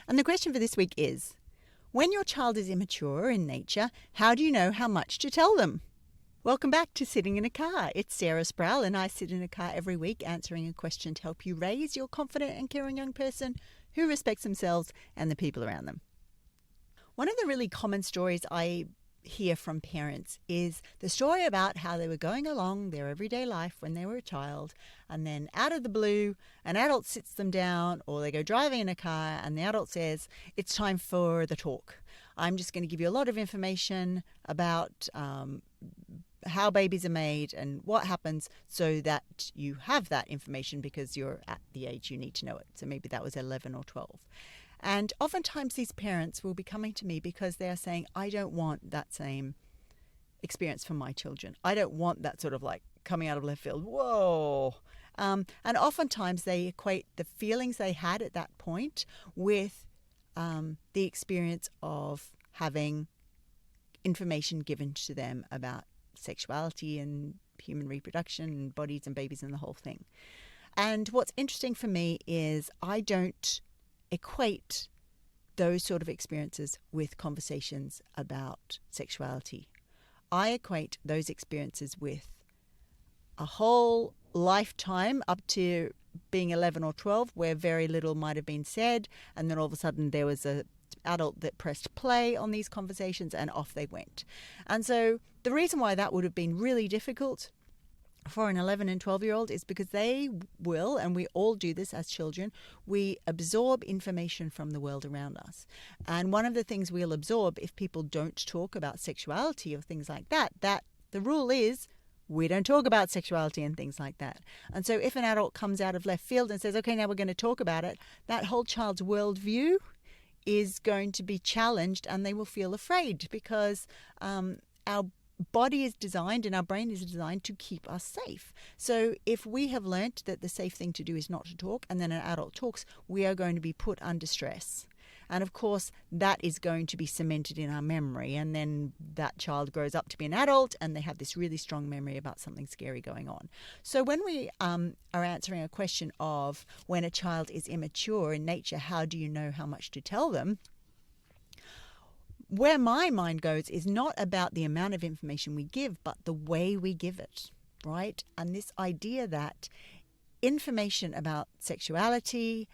And the question for this week is, when your child is immature in nature, how do you know how much to tell them? Welcome back to Sitting in a Car. It's Sarah Sproul, and I sit in a car every week answering a question to help you raise your confident and caring young person who respects themselves and the people around them. One of the really common stories I hear from parents is the story about how they were going along their everyday life when they were a child, and then out of the blue, an adult sits them down, or they go driving in a car and the adult says, "It's time for the talk. I'm just going to give you a lot of information about how babies are made and what happens so that you have that information because you're at the age you need to know it." So maybe that was 11 or 12. And oftentimes these parents will be coming to me because they are saying, I don't want that same experience for my children. I don't want that sort of like coming out of left field. Whoa. And oftentimes they equate the feelings they had at that point with the experience of having information given to them about sexuality and human reproduction and bodies and babies and the whole thing. And what's interesting for me is I don't equate those sort of experiences with conversations about sexuality. I equate those experiences with a whole lifetime up to being 11 or 12 where very little might have been said, and then all of a sudden there was a adult that pressed play on these conversations and off they went. And so the reason why that would have been really difficult for an 11 and 12-year-old is because they will, and we all do this as children, we absorb information from the world around us. And one of the things we'll absorb if people don't talk about sexuality or things like that the rule is we don't talk about sexuality and things like that. And so if an adult comes out of left field and says, okay, now we're going to talk about it, that whole child's worldview is going to be challenged and they will feel afraid because our body is designed and our brain is designed to keep us safe. So if we have learnt that the safe thing to do is not to talk, and then an adult talks, we are going to be put under stress. And of course, that is going to be cemented in our memory. And then that child grows up to be an adult and they have this really strong memory about something scary going on. So when we are answering a question of when a child is immature in nature, how do you know how much to tell them? Where my mind goes is not about the amount of information we give, but the way we give it, right? And this idea that information about sexuality,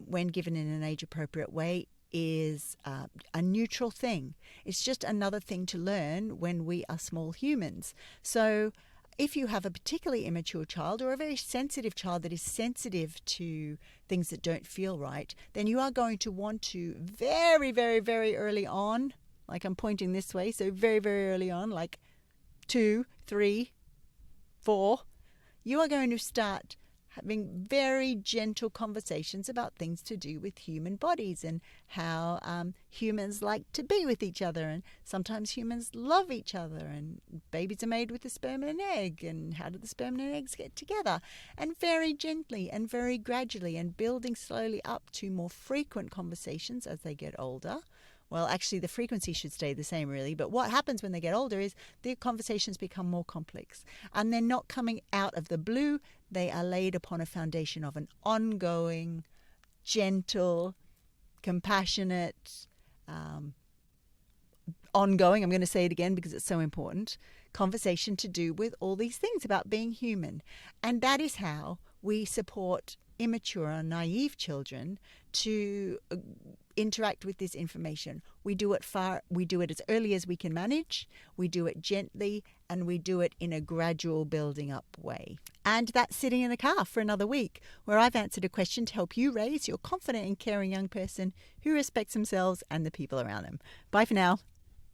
when given in an age-appropriate way, is a neutral thing. It's just another thing to learn when we are small humans. So if you have a particularly immature child or a very sensitive child that is sensitive to things that don't feel right, then you are going to want to very, very, very early on, like I'm pointing this way, so very, very early on, like 2, 3, 4, you are going to start having very gentle conversations about things to do with human bodies and how humans like to be with each other, and sometimes humans love each other, and babies are made with the sperm and an egg, and how do the sperm and eggs get together, and very gently and very gradually and building slowly up to more frequent conversations as they get older. Well, actually, the frequency should stay the same, really. But what happens when they get older is the conversations become more complex. And they're not coming out of the blue. They are laid upon a foundation of an ongoing, gentle, compassionate, ongoing, I'm going to say it again because it's so important, conversation to do with all these things about being human. And that is how we support immature or naive children to interact with this information. We do it as early as we can manage, we do it gently, and we do it in a gradual building up way. And that's Sitting in a Car for another week, where I've answered a question to help you raise your confident and caring young person who respects themselves and the people around them. Bye for now.